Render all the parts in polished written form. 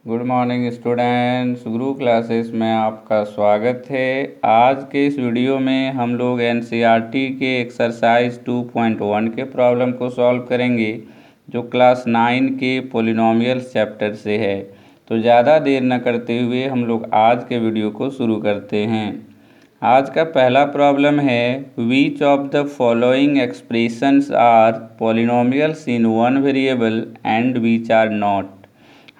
Good morning students, गुरु classes में आपका स्वागत है। आज के इस वीडियो में हम लोग एनसीईआरटी के एक्सरसाइज 2.1 के प्रॉब्लम को सॉल्व करेंगे, जो क्लास 9 के पॉलिनोमियल्स चैप्टर से है। तो ज़्यादा देर न करते हुए हम लोग आज के वीडियो को शुरू करते हैं। आज का पहला प्रॉब्लम है, which of the following expressions are polynomials in one variable and which are not.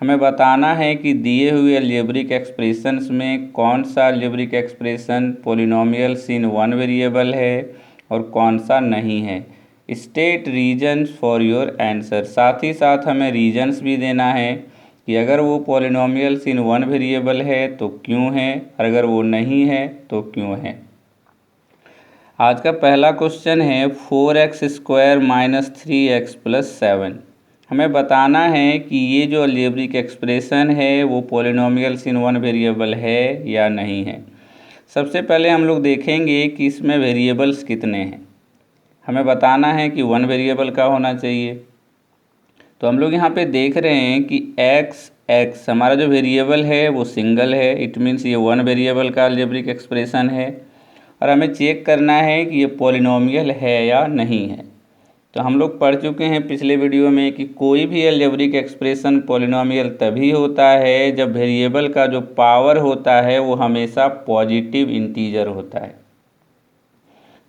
हमें बताना है कि दिए हुए अलजेब्रिक एक्सप्रेशंस में कौन सा algebraic expression polynomials in one variable है और कौन सा नहीं है। State reasons for your answer. साथ ही साथ हमें रीजन्स भी देना है कि अगर वो पॉलिनोमियल्स इन वन वेरिएबल है तो क्यों है, और अगर वो नहीं है तो क्यों है। आज का पहला क्वेश्चन है 4x² - 3x + 7। हमें बताना है कि ये जो अलजेब्रिक एक्सप्रेशन है वो पॉलिनोमियल्स इन वन वेरिएबल है या नहीं है। सबसे पहले हम लोग देखेंगे कि इसमें वेरिएबल्स कितने हैं। हमें बताना है कि वन वेरिएबल का होना चाहिए। तो हम लोग यहाँ पे देख रहे हैं कि x हमारा जो वेरिएबल है वो सिंगल है। इट मीन्स ये वन वेरिएबल का अलजेब्रिक एक्सप्रेशन है, और हमें चेक करना है कि ये पॉलिनोमियल है या नहीं है। तो हम लोग पढ़ चुके हैं पिछले वीडियो में कि कोई भी अलजेब्रिक एक्सप्रेशन पॉलिनोमियल तभी होता है जब वेरिएबल का जो पावर होता है वो हमेशा पॉजिटिव इंटीजर होता है।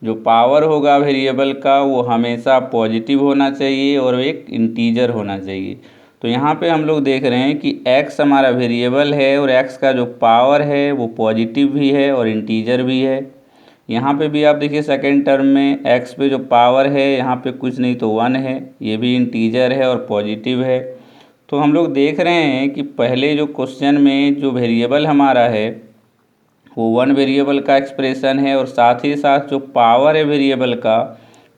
जो पावर होगा वेरिएबल का वो हमेशा पॉजिटिव होना चाहिए और एक इंटीजर होना चाहिए। तो यहाँ पे हम लोग देख रहे हैं कि x हमारा वेरिएबल है और x का जो पावर है वो पॉजिटिव भी है और इंटीजर भी है। यहाँ पे भी आप देखिए सेकेंड टर्म में x पे जो पावर है यहाँ पे कुछ नहीं तो 1 है, ये भी इंटीजर है और पॉजिटिव है। तो हम लोग देख रहे हैं कि पहले जो क्वेश्चन में जो वेरिएबल हमारा है वो वन वेरिएबल का एक्सप्रेशन है, और साथ ही साथ जो पावर है वेरिएबल का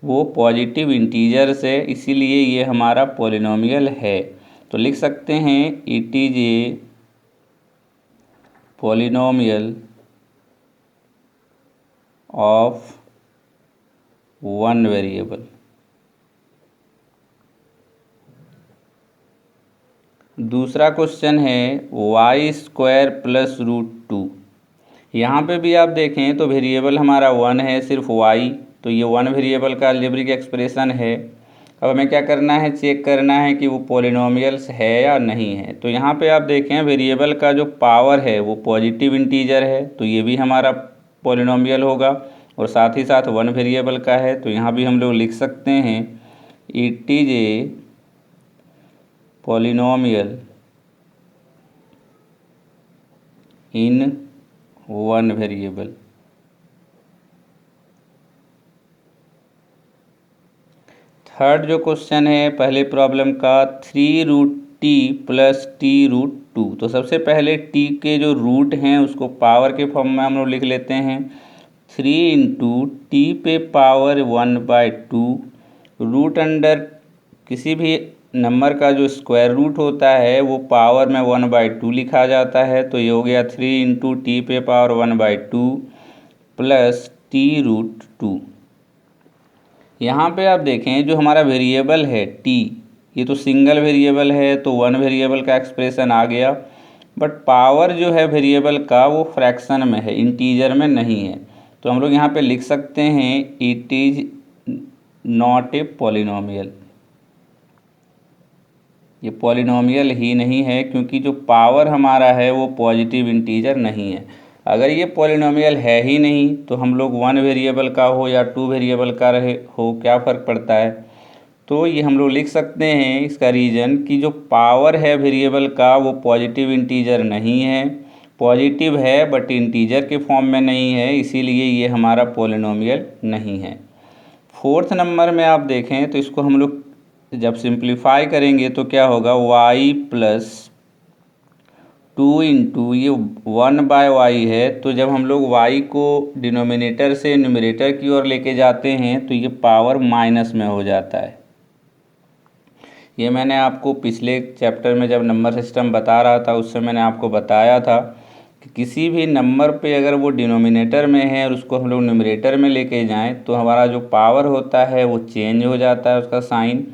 वो पॉजिटिव इंटीजर से, इसीलिए ये हमारा पॉलिनोमियल है। तो लिख सकते हैं it is a polynomial of one variable. दूसरा क्वेश्चन है y² + √2। यहाँ पे भी आप देखें तो वेरिएबल हमारा 1 है, सिर्फ y, तो ये वन वेरिएबल का अलजेब्रिक एक्सप्रेशन है। अब हमें क्या करना है, चेक करना है कि वो पॉलिनोमियल्स है या नहीं है। तो यहाँ पे आप देखें वेरिएबल का जो पावर है वो पॉजिटिव इंटीजर है, तो ये भी हमारा पॉलिनोमियल होगा, और साथ ही साथ वन वेरिएबल का है। तो यहाँ भी हम लोग लिख सकते हैं it is a polynomial in one variable. Third जो क्वेश्चन है पहले प्रॉब्लम का 3√t + t√2। तो सबसे पहले t के जो रूट हैं उसको पावर के फॉर्म में हम लोग लिख लेते हैं। 3 × t पे पावर 1/2। रूट अंडर किसी भी नंबर का जो स्क्वायर रूट होता है वो पावर में 1/2 लिखा जाता है। तो ये हो गया 3 × t पे पावर 1/2 + t√2। यहाँ पे आप देखें जो हमारा वेरिएबल है t, ये तो सिंगल वेरिएबल है तो वन वेरिएबल का एक्सप्रेशन आ गया, बट पावर जो है वेरिएबल का वो फ्रैक्शन में है, इंटीजर में नहीं है। तो हम लोग यहाँ पे लिख सकते हैं it is not a polynomial. ये पॉलिनोमियल ही नहीं है क्योंकि जो पावर हमारा है वो पॉजिटिव इंटीजर नहीं है। अगर ये पॉलिनोमियल है ही नहीं तो हम लोग वन वेरिएबल का हो या टू वेरिएबल का रहे हो, क्या फ़र्क पड़ता है। तो ये हम लोग लिख सकते हैं इसका रीज़न कि जो पावर है वेरिएबल का वो पॉजिटिव इंटीजर नहीं है, पॉजिटिव है बट इंटीजर के फॉर्म में नहीं है, इसीलिए ये हमारा पॉलिनोमियल नहीं है। फोर्थ नंबर में आप देखें तो इसको हम लोग जब सिंप्लीफाई करेंगे तो क्या होगा, y + 2 × ये 1/y है। तो जब हम लोग y को डिनोमिनेटर से न्यूमरेटर की ओर लेके जाते हैं तो ये पावर माइनस में हो जाता है। ये मैंने आपको पिछले चैप्टर में जब नंबर सिस्टम बता रहा था उससे मैंने आपको बताया था कि किसी भी नंबर पे अगर वो डिनोमिनेटर में है और उसको हम लोग न्यूमरेटर में लेके जाएं तो हमारा जो पावर होता है वो चेंज हो जाता है, उसका साइन।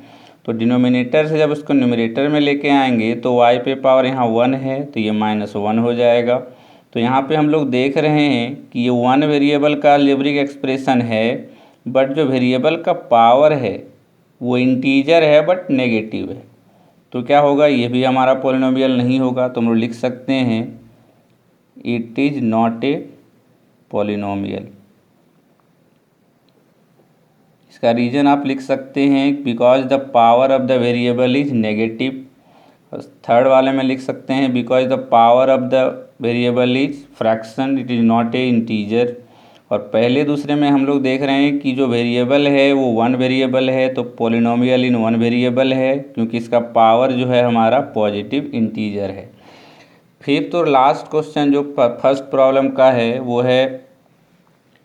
तो डिनोमिनेटर से जब उसको न्यूमरेटर में लेके आएंगे तो y पे पावर यहाँ 1 है तो ये -1 हो जाएगा। तो यहाँ पे हम लोग देख रहे हैं कि ये 1 वेरिएबल का अलजेब्रिक एक्सप्रेशन है, बट जो वेरिएबल का पावर है वो इंटीजर है बट नेगेटिव है। तो क्या होगा, ये भी हमारा पॉलिनोमियल नहीं होगा। तो हम लोग लिख सकते हैं it is not a polynomial. इसका रीज़न आप लिख सकते हैं because the power of the variable is negative. Third वाले में लिख सकते हैं because the power of the variable is fraction, it is not a integer. और पहले दूसरे में हम लोग देख रहे हैं कि जो वेरिएबल है वो 1 वेरिएबल है, तो पॉलिनोमियल इन 1 वेरिएबल है क्योंकि इसका पावर जो है हमारा पॉजिटिव इंटीजर है। फिफ्थ और लास्ट क्वेश्चन जो फर्स्ट प्रॉब्लम का है वो है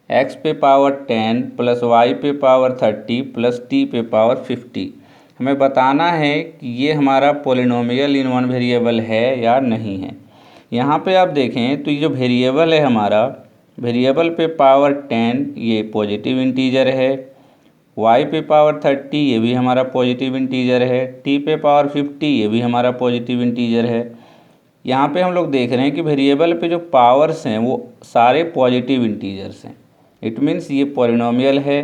x पे पावर 10 प्लस y पे पावर 30 प्लस t पे पावर 50। हमें बताना है कि ये हमारा पॉलिनोमियल इन 1 वेरिएबल है या नहीं है। यहाँ पे आप देखें तो ये जो वेरिएबल है हमारा, वेरिएबल पे पावर 10 ये पॉजिटिव इंटीजर है, y पे पावर 30 ये भी हमारा पॉजिटिव इंटीजर है, t पे पावर 50 ये भी हमारा पॉजिटिव इंटीजर है। यहाँ पे हम लोग देख रहे हैं कि वेरिएबल पे जो पावर्स हैं वो सारे पॉजिटिव इंटीजर्स हैं, इट मीन्स ये पॉलिनोमियल है।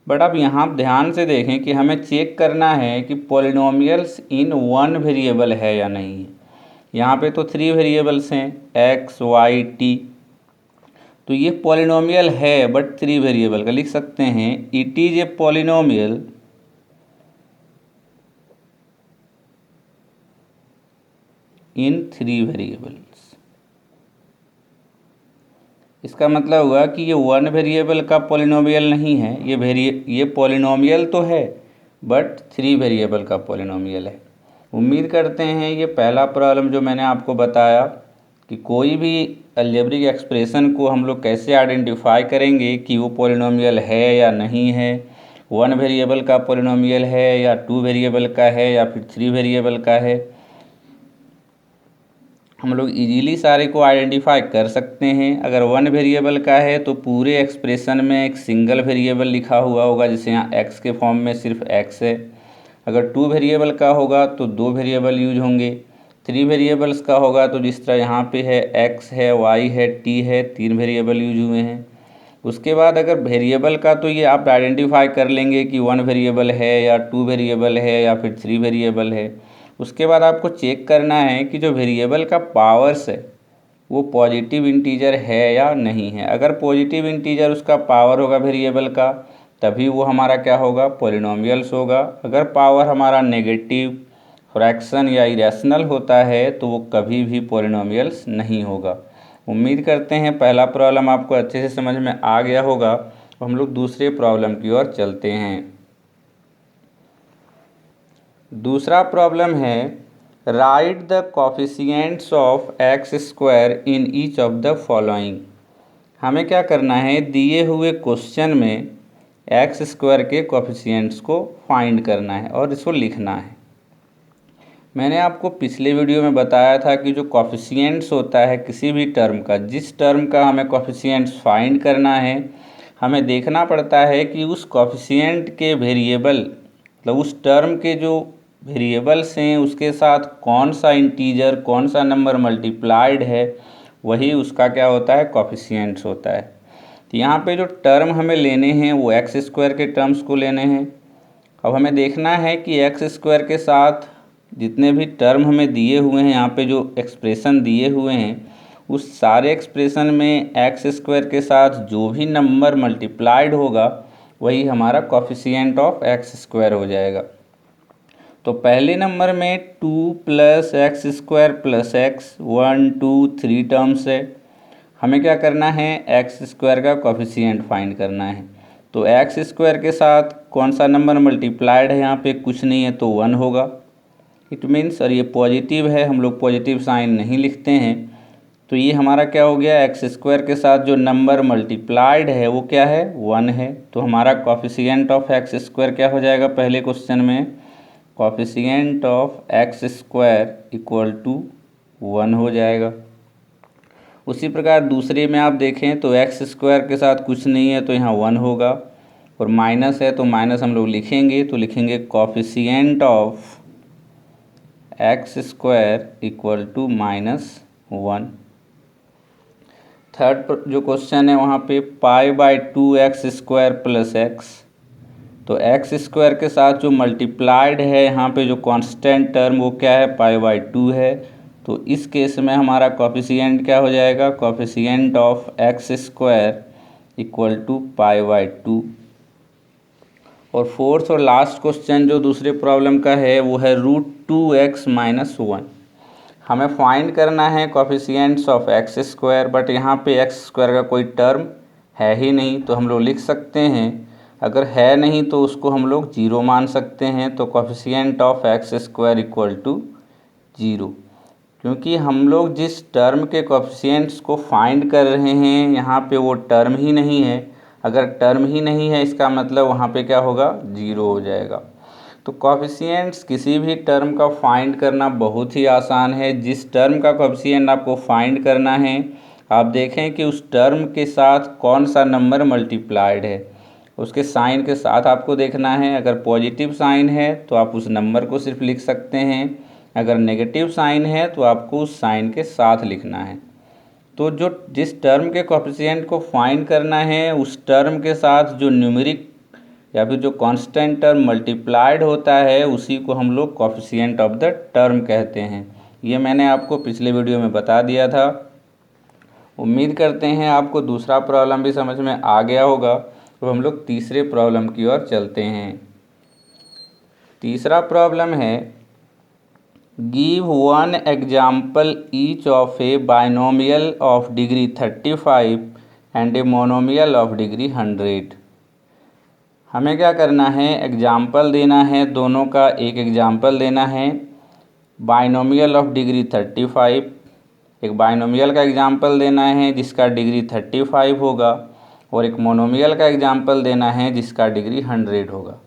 बट अब यहाँ ध्यान से देखें कि हमें चेक करना है कि पॉलिनोमियल्स इन 1 वेरिएबल है या नहीं है। यहाँ पे तो 3 वेरिएबल्स हैं x, y, t, तो ये पॉलिनोमियल है बट 3 वेरिएबल का। लिख सकते हैं it is a polynomial in 3 variables. इसका मतलब हुआ कि ये 1 वेरिएबल का पॉलिनोमियल नहीं है, ये पॉलिनोमियल तो है बट 3 वेरिएबल का पॉलिनोमियल है। उम्मीद करते हैं ये पहला प्रॉब्लम जो मैंने आपको बताया कि कोई भी अलजेब्रिक एक्सप्रेशन को हम लोग कैसे आइडेंटिफाई करेंगे कि वो पॉलिनोमियल है या नहीं है, 1 वेरिएबल का पॉलिनोमियल है या 2 वेरिएबल का है या फिर 3 वेरिएबल का है, हम लोग इजीली सारे को आइडेंटिफाई कर सकते हैं। अगर 1 वेरिएबल का है तो पूरे एक्सप्रेशन में एक सिंगल वेरिएबल लिखा हुआ होगा, जैसे यहाँ x के फॉर्म में सिर्फ x है। अगर 2 वेरिएबल का होगा तो 2 वेरिएबल यूज होंगे। 3 वेरिएबल्स का होगा तो जिस तरह यहाँ पे है x है, y है, t है, 3 वेरिएबल यूज हुए हैं। उसके बाद अगर वेरिएबल का तो ये आप आइडेंटिफाई कर लेंगे कि 1 वेरिएबल है या 2 वेरिएबल है या फिर 3 वेरिएबल है। उसके बाद आपको चेक करना है कि जो वेरिएबल का पावर्स है वो पॉजिटिव इंटीजर है या नहीं है। अगर पॉजिटिव इंटीजर उसका पावर होगा वेरिएबल का तभी वो हमारा क्या होगा, पॉलिनोमियल्स होगा। अगर पावर हमारा नेगेटिव, फ्रैक्शन या इरेशनल होता है तो वो कभी भी पॉलिनोमियल्स नहीं होगा। उम्मीद करते हैं पहला प्रॉब्लम आपको अच्छे से समझ में आ गया होगा। हम लोग दूसरे प्रॉब्लम की ओर चलते हैं। दूसरा प्रॉब्लम है right the coefficients of x square in each of the following. हमें क्या करना है, दिए हुए क्वेश्चन में एक्स स्क्वायर के कोफिशिएंट्स को फाइंड करना है और इसको लिखना है। मैंने आपको पिछले वीडियो में बताया था कि जो कोफिशिएंट्स होता है किसी भी टर्म का, जिस टर्म का हमें कोफिशिएंट्स फाइंड करना है, हमें देखना पड़ता है कि उस कोफिशिएंट के वेरिएबल, मतलब उस टर्म के जो वेरिएबल्स हैं उसके साथ कौन सा इंटीजर, कौन सा नंबर मल्टीप्लाइड है, वही उसका क्या होता है, कोफिशिएंट्स होता है। तो यहाँ पे जो टर्म हमें लेने हैं वो एक्स स्क्वायर के टर्म्स को लेने हैं। अब हमें देखना है कि एक्स स्क्वायर के साथ जितने भी टर्म हमें दिए हुए हैं, यहाँ पे जो एक्सप्रेशन दिए हुए हैं, उस सारे एक्सप्रेशन में एक्स स्क्वायर के साथ जो भी नंबर मल्टीप्लाइड होगा वही हमारा कोफिशिएंट ऑफ एक्स स्क्वायर हो जाएगा। तो पहले नंबर में 2 plus x square plus x 1 2 3 terms है। हमें क्या करना है, एक्स स्क्वायर का कोफिशिएंट फाइंड करना है। तो एक्स स्क्वायर के साथ कौन सा नंबर मल्टीप्लाइड है, यहाँ पे कुछ नहीं है तो 1 होगा, इट मीन्स, और ये पॉजिटिव है, हम लोग पॉजिटिव साइन नहीं लिखते हैं। तो ये हमारा क्या हो गया, एक्स स्क्वायर के साथ जो नंबर मल्टीप्लाइड है वो क्या है, 1 है। तो हमारा कोफिशिएंट ऑफ एक्स स्क्वायर क्या हो जाएगा, पहले क्वेश्चन में coefficient of x square equal to 1 हो जाएगा। उसी प्रकार दूसरे में आप देखें तो एक्स स्क्वायर के साथ कुछ नहीं है तो यहाँ 1 होगा। और माइनस है तो माइनस हम लोग लिखेंगे, तो लिखेंगे coefficient of x square equal to -1। Third जो क्वेश्चन है वहाँ पे π/2x² प्लस एक्स, तो एक्स स्क्वायर के साथ जो मल्टीप्लाइड है यहाँ पे जो कांस्टेंट टर्म वो क्या है, π/2 है। तो इस केस में हमारा कोफिशिएंट क्या हो जाएगा, coefficient of x square equal to π/2। और फोर्थ और लास्ट क्वेश्चन जो दूसरे प्रॉब्लम का है वो है √2x - 1। हमें फाइंड करना है coefficients of x square, but यहाँ पे एक्स स्क्वायर का कोई टर्म है ही नहीं, तो हम लोग लिख सकते हैं, अगर है नहीं तो उसको हम लोग 0 मान सकते हैं। तो coefficient of x square equal to 0, क्योंकि हम लोग जिस टर्म के कोफिशिएंट्स को फाइंड कर रहे हैं यहाँ पे वो टर्म ही नहीं है। अगर टर्म ही नहीं है इसका मतलब वहाँ पे क्या होगा, 0 हो जाएगा। तो कोफिशिएंट्स किसी भी टर्म का फाइंड करना बहुत ही आसान है। जिस टर्म का कोफिशिएंट आपको फाइंड करना है, आप देखें कि उस टर्म के साथ कौन सा नंबर मल्टीप्लाइड है, उसके साइन के साथ आपको देखना है। अगर पॉजिटिव साइन है तो आप उस नंबर को सिर्फ लिख सकते हैं, अगर नेगेटिव साइन है तो आपको उस साइन के साथ लिखना है। तो जिस टर्म के कोफिशिएंट को फाइंड करना है उस टर्म के साथ जो न्यूमेरिक या फिर जो कांस्टेंट टर्म मल्टीप्लाइड होता है उसी को हम लोग कोफिशिएंट ऑफ द टर्म कहते हैं। ये मैंने आपको पिछले वीडियो में बता दिया था। उम्मीद करते हैं आपको दूसरा प्रॉब्लम भी समझ में आ गया होगा। तो हम लोग तीसरे प्रॉब्लम की ओर चलते हैं। तीसरा प्रॉब्लम है, give one example each of A binomial of degree 35 and a monomial of degree 100। हमें क्या करना है, एग्जाम्पल देना है, दोनों का एक एग्जाम्पल देना है। बाइनोमियल ऑफ डिग्री 35, एक बाइनोमियल का एग्जाम्पल देना है जिसका डिग्री 35 होगा, और एक मोनोमियल का एग्जाम्पल देना है जिसका डिग्री 100 होगा।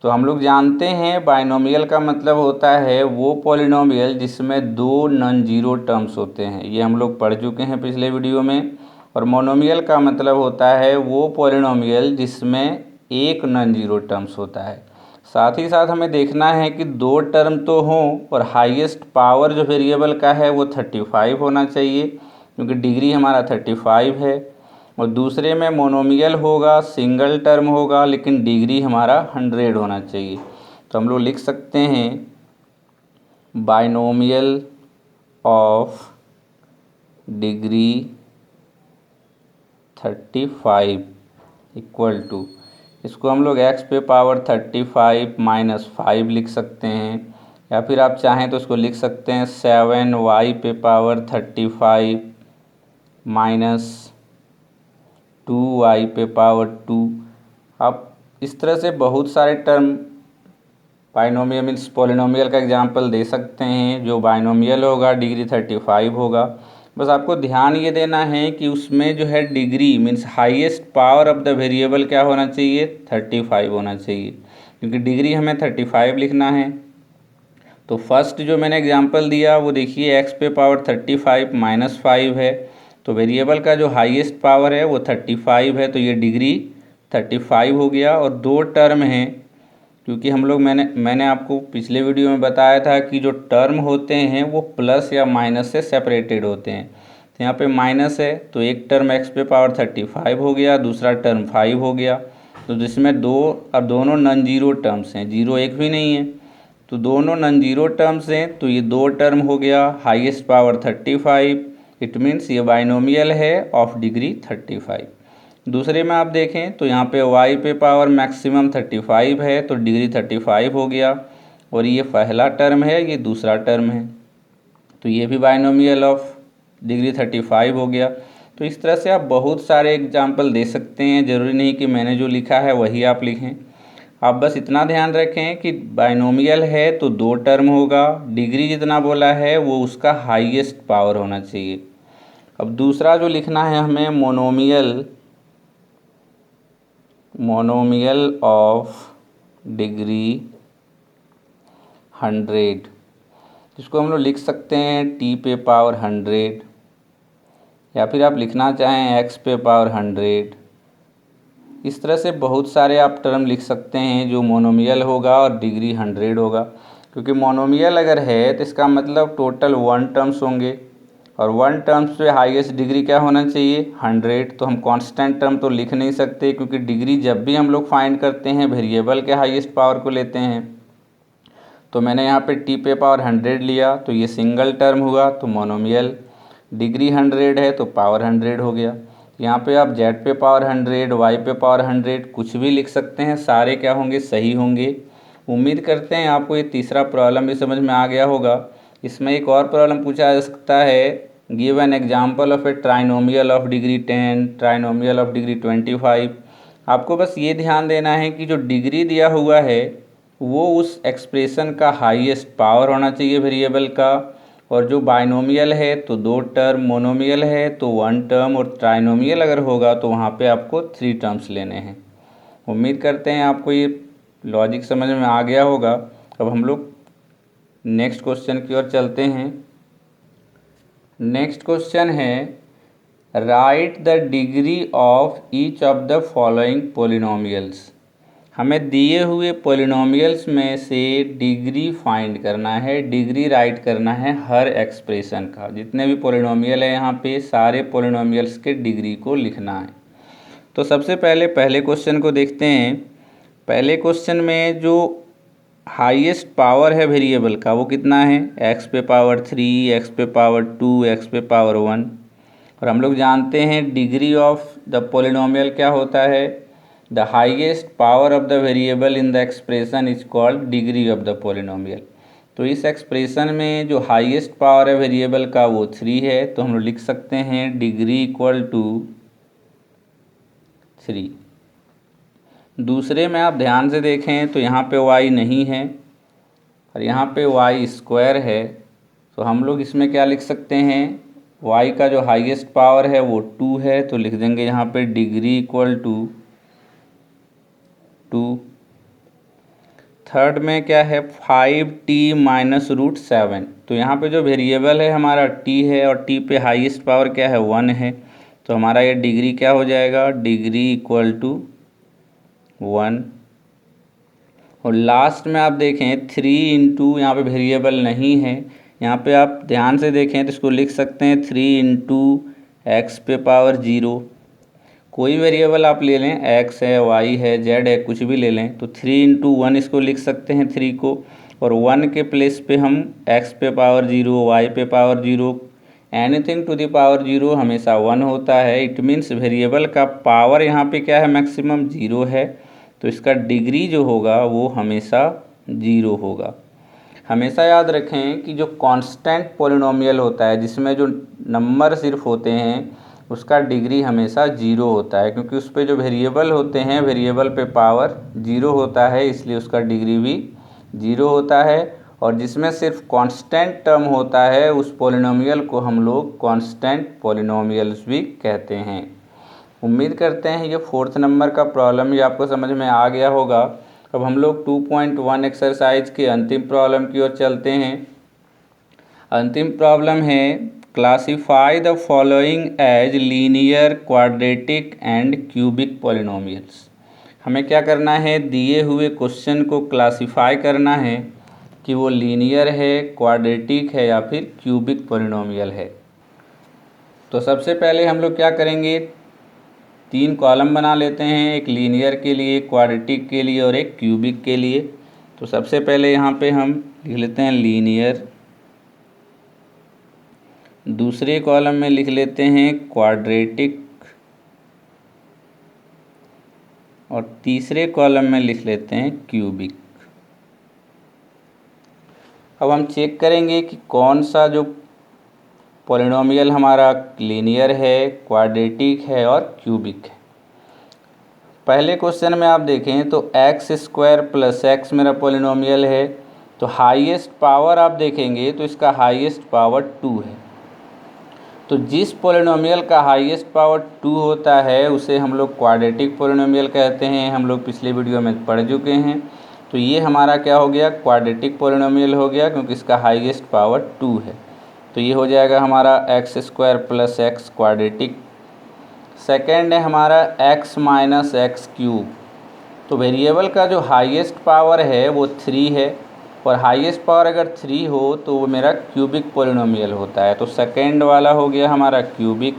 तो हम लोग जानते हैं बाइनोमियल का मतलब होता है वो पॉलिनोमियल जिसमें दो नॉन जीरो टर्म्स होते हैं, ये हम लोग पढ़ चुके हैं पिछले वीडियो में। और मोनोमियल का मतलब होता है वो पॉलिनोमियल जिसमें एक नॉन जीरो टर्म्स होता है। साथ ही साथ हमें देखना है कि दो टर्म तो हों और हाईएस्ट पावर जो वेरिएबल का है वो 35 होना चाहिए, क्योंकि डिग्री हमारा 35 है। और दूसरे में मोनोमियल होगा, सिंगल टर्म होगा, लेकिन डिग्री हमारा 100 होना चाहिए। तो हम लोग लिख सकते हैं binomial of degree 35 equal to, इसको हम लोग x पे पावर 35 - 5 लिख सकते हैं, या फिर आप चाहें तो इसको लिख सकते हैं 7y पे पावर 35 - 2y पे पावर 2। आप इस तरह से बहुत सारे टर्म बाइनोमियल मीन्स पॉलिनोमियल का एग्जांपल दे सकते हैं। जो बाइनोमियल होगा डिग्री 35 होगा। बस आपको ध्यान ये देना है कि उसमें जो है degree means highest power of the variable क्या होना चाहिए, 35 होना चाहिए, क्योंकि डिग्री हमें 35 लिखना है। तो फर्स्ट जो मैंने एग्जांपल दिया वो देखिए x पे पावर 35 - 5 है, तो वेरिएबल का जो हाईएस्ट पावर है वो 35 है, तो ये डिग्री 35 हो गया। और दो टर्म हैं, क्योंकि हम लोग मैंने आपको पिछले वीडियो में बताया था कि जो टर्म होते हैं वो प्लस या माइनस से सेपरेटेड होते हैं। तो यहाँ पे माइनस है तो एक टर्म x पे पावर 35 हो गया, दूसरा टर्म 5 हो गया। तो जिसमें दो और दोनों नॉन जीरो टर्म्स हैं, जीरो एक भी नहीं है, तो दोनों नॉन जीरो टर्म्स हैं, तो ये दो टर्म हो गया, हाईएस्ट पावर 35, इट मीन्स ये बाइनोमियल है ऑफ डिग्री 35। दूसरे में आप देखें तो यहाँ पे y पे पावर मैक्सिमम 35 है, तो डिग्री 35 हो गया, और ये पहला टर्म है, ये दूसरा टर्म है, तो ये भी बाइनोमियल ऑफ डिग्री 35 हो गया। तो इस तरह से आप बहुत सारे एग्जाम्पल दे सकते हैं, ज़रूरी नहीं कि मैंने जो लिखा है वही आप लिखें। आप बस इतना ध्यान रखें कि बाइनोमियल है तो दो टर्म होगा, डिग्री जितना बोला है वो उसका हाईएस्ट पावर होना चाहिए। अब दूसरा जो लिखना है हमें मोनोमियल ऑफ डिग्री 100, जिसको हम लोग लिख सकते हैं t पे पावर 100, या फिर आप लिखना चाहें x पे पावर 100, इस तरह से बहुत सारे आप टर्म लिख सकते हैं जो मोनोमियल होगा और डिग्री 100 होगा, क्योंकि मोनोमियल अगर है तो इसका मतलब टोटल 1 टर्म्स होंगे और 1 टर्म्स पे हाईएस्ट डिग्री क्या होना चाहिए 100। तो हम कांस्टेंट टर्म तो लिख नहीं सकते, क्योंकि डिग्री जब भी हम लोग फाइंड करते हैं वेरिएबल के हाईएस्ट पावर को लेते हैं। तो मैंने यहाँ पे t पे पावर 100 लिया, तो ये सिंगल टर्म हुआ तो मोनोमियल। डिग्री 100 है तो पावर 100 हो गया। यहाँ पे आप z पे पावर 100, y पे पावर 100 कुछ भी लिख सकते हैं, सारे क्या होंगे सही होंगे। उम्मीद करते हैं आपको ये तीसरा प्रॉब्लम भी समझ में आ गया होगा। इसमें एक और प्रॉब्लम पूछा जा सकता है, give an example of A trinomial of degree 10, trinomial of degree 25। आपको बस ये ध्यान देना है कि जो डिग्री दिया हुआ है वो उस एक्सप्रेशन का हाईएस्ट पावर होना चाहिए वेरिएबल का, और जो बाइनोमियल है तो 2 टर्म, मोनोमियल है तो 1 टर्म, और ट्राइनोमियल अगर होगा तो वहाँ पे आपको 3 टर्म्स लेने हैं। उम्मीद करते हैं आपको ये लॉजिक समझ में आ गया होगा। अब हम लोग नेक्स्ट क्वेश्चन की ओर चलते हैं। नेक्स्ट क्वेश्चन है, right the degree of each of the following polynomials. हमें दिए हुए पोलिनोमियल्स में से डिग्री फाइंड करना है, डिग्री राइट करना है हर एक्सप्रेशन का। जितने भी पोलिनोमियल है यहाँ पे सारे पोलिनोमियल्स के डिग्री को लिखना है। तो सबसे पहले क्वेश्चन को देखते हैं। पहले क्वेश्चन में जो हाईएस्ट पावर है वेरिएबल का वो कितना है, x पे पावर 3, x पे पावर 2, x पे पावर 1। और हम लोग जानते हैं डिग्री ऑफ द पोलिनोमियल क्या होता है, the highest power of the variable in the expression is called degree of the polynomial. तो इस एक्सप्रेशन में जो हाईएस्ट पावर है वेरिएबल का वो 3 है, तो हम लोग लिख सकते हैं डिग्री इक्वल टू 3। दूसरे में आप ध्यान से देखें तो यहाँ पे y नहीं है और यहाँ पे y स्क्वायर है, तो हम लोग इसमें क्या लिख सकते हैं, y का जो हाईएस्ट पावर है वो 2 है, तो लिख देंगे यहाँ पे डिग्री इक्वल टू 2। थर्ड में क्या है 5t माइनस रूट 7। तो यहाँ पे जो वेरिएबल है हमारा t है और t पे हाईएस्ट पावर क्या है 1 है, तो हमारा ये डिग्री क्या हो जाएगा, डिग्री इक्वल टू 1। और लास्ट में आप देखें 3 इंटू, यहाँ पे वेरिएबल नहीं है, यहाँ पे आप ध्यान से देखें तो इसको लिख सकते हैं 3 इंटू एक्स पे पावर 0। कोई वेरिएबल आप ले लें, x है, y है, z है, कुछ भी ले लें, तो 3 इंटू 1 इसको लिख सकते हैं 3 को, और 1 के प्लेस पे हम x पे पावर 0, y पे power 0, anything to the power 0 हमेशा 1 होता है। इट मीन्स वेरिएबल का पावर यहाँ पे क्या है मैक्सिमम 0 है, तो इसका डिग्री जो होगा वो हमेशा 0 होगा। हमेशा याद रखें कि जो कांस्टेंट पोलिनोमियल होता है जिसमें जो नंबर सिर्फ होते हैं उसका डिग्री हमेशा 0 होता है, क्योंकि उस पर जो वेरिएबल होते हैं वेरिएबल पे पावर 0 होता है, इसलिए उसका डिग्री भी 0 होता है। और जिसमें सिर्फ कांस्टेंट टर्म होता है उस पोलिनोमियल को हम लोग कांस्टेंट पोलिनोमियल्स भी कहते हैं। उम्मीद करते हैं ये 4th नंबर का प्रॉब्लम ये आपको समझ में आ गया होगा। अब हम लोग 2.1 एक्सरसाइज के अंतिम प्रॉब्लम की ओर चलते हैं। अंतिम प्रॉब्लम है, classify the following as linear, quadratic and cubic polynomials. हमें क्या करना है, दिए हुए क्वेश्चन को क्लासीफाई करना है कि वो लीनियर है, क्वाड्रेटिक है या फिर क्यूबिक पोलिनोमियल है। तो सबसे पहले हम लोग क्या करेंगे, 3 कॉलम बना लेते हैं, एक लीनियर के लिए, क्वाड्रेटिक के लिए और एक क्यूबिक के लिए। तो सबसे पहले यहाँ पे हम लिख लेते हैं लीनियर, दूसरे कॉलम में लिख लेते हैं क्वाड्रेटिक और तीसरे कॉलम में लिख लेते हैं क्यूबिक। अब हम चेक करेंगे कि कौन सा जो पॉलिनोमियल हमारा लीनियर है, क्वाड्रेटिक है और क्यूबिक है। पहले क्वेश्चन में आप देखें तो एक्स स्क्वायर प्लस एक्स मेरा पॉलिनोमियल है, तो हाईएस्ट पावर आप देखेंगे तो इसका हाईएस्ट पावर 2 है। तो जिस पॉलिनोमियल का हाईएस्ट पावर 2 होता है उसे हम लोग क्वाड्रेटिक पॉलिनोमियल कहते हैं, हम लोग पिछले वीडियो में पढ़ चुके हैं। तो ये हमारा क्या हो गया, क्वाड्रेटिक पॉलिनोमियल हो गया, क्योंकि इसका हाईएस्ट पावर 2 है। तो ये हो जाएगा हमारा x square plus x quadratic. Second है हमारा x माइनस एक्स क्यूब। तो वेरिएबल का जो हाईएस्ट पावर है वो 3 है, और हाईएस्ट पावर अगर 3 हो तो वो मेरा क्यूबिक पॉलिनोमियल होता है। तो सेकेंड वाला हो गया हमारा क्यूबिक।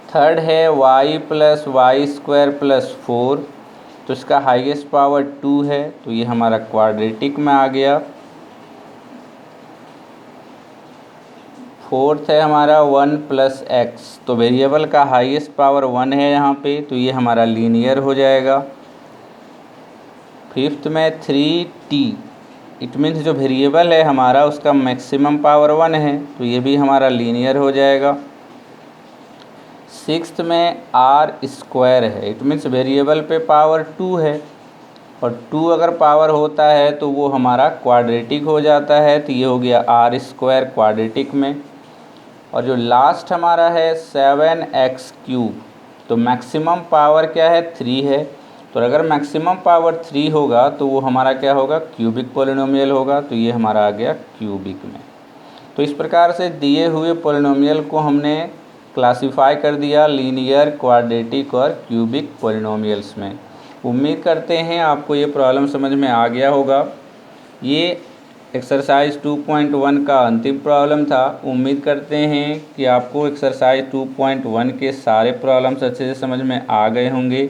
थर्ड है y plus y square plus 4। तो इसका हाईएस्ट पावर 2 है, तो ये हमारा क्वाड्रेटिक में आ गया। फोर्थ है हमारा 1 प्लस एक्स। तो वेरिएबल का हाईएस्ट पावर 1 है यहाँ पे, तो ये हमारा लीनियर हो जाएगा। फिफ्थ में 3t। इट मीन्स जो वेरिएबल है हमारा उसका मैक्सिमम पावर 1 है, तो ये भी हमारा लीनियर हो जाएगा। सिक्स्थ में r स्क्वायर है। इट मीन्स वेरिएबल पे पावर 2 है, और 2 अगर पावर होता है तो वो हमारा क्वाड्रेटिक हो जाता है। तो ये हो गया r स्क्वायर क्वाड्रेटिक में। और जो लास्ट हमारा है 7x क्यूब। तो मैक्सिमम पावर क्या है 3 है, तो अगर मैक्सिमम पावर 3 होगा तो वो हमारा क्या होगा क्यूबिक पॉलिनोमियल होगा। तो ये हमारा आ गया क्यूबिक में। तो इस प्रकार से दिए हुए पॉलिनोमियल को हमने क्लासिफाई कर दिया लीनियर, क्वाड्रेटिक और क्यूबिक पॉलिनोमियल्स में। उम्मीद करते हैं आपको ये प्रॉब्लम समझ में आ गया होगा। ये एक्सरसाइज 2.1 का अंतिम प्रॉब्लम था। उम्मीद करते हैं कि आपको एक्सरसाइज 2.1 के सारे प्रॉब्लम्स अच्छे से समझ में आ गए होंगे।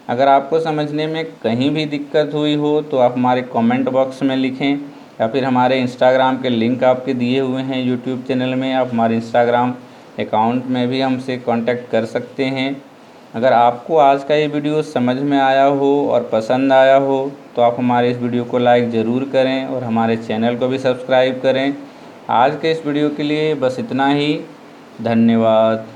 अगर आपको समझने में कहीं भी दिक्कत हुई हो तो आप हमारे कमेंट बॉक्स में लिखें, या फिर हमारे इंस्टाग्राम के लिंक आपके दिए हुए हैं यूट्यूब चैनल में। आप हमारे इंस्टाग्राम अकाउंट में भी हमसे कांटेक्ट कर सकते हैं। अगर आपको आज का ये वीडियो समझ में आया हो और पसंद आया हो तो आप हमारे इस वीडियो को लाइक ज़रूर करें और हमारे चैनल को भी सब्सक्राइब करें। आज के इस वीडियो के लिए बस इतना ही। धन्यवाद।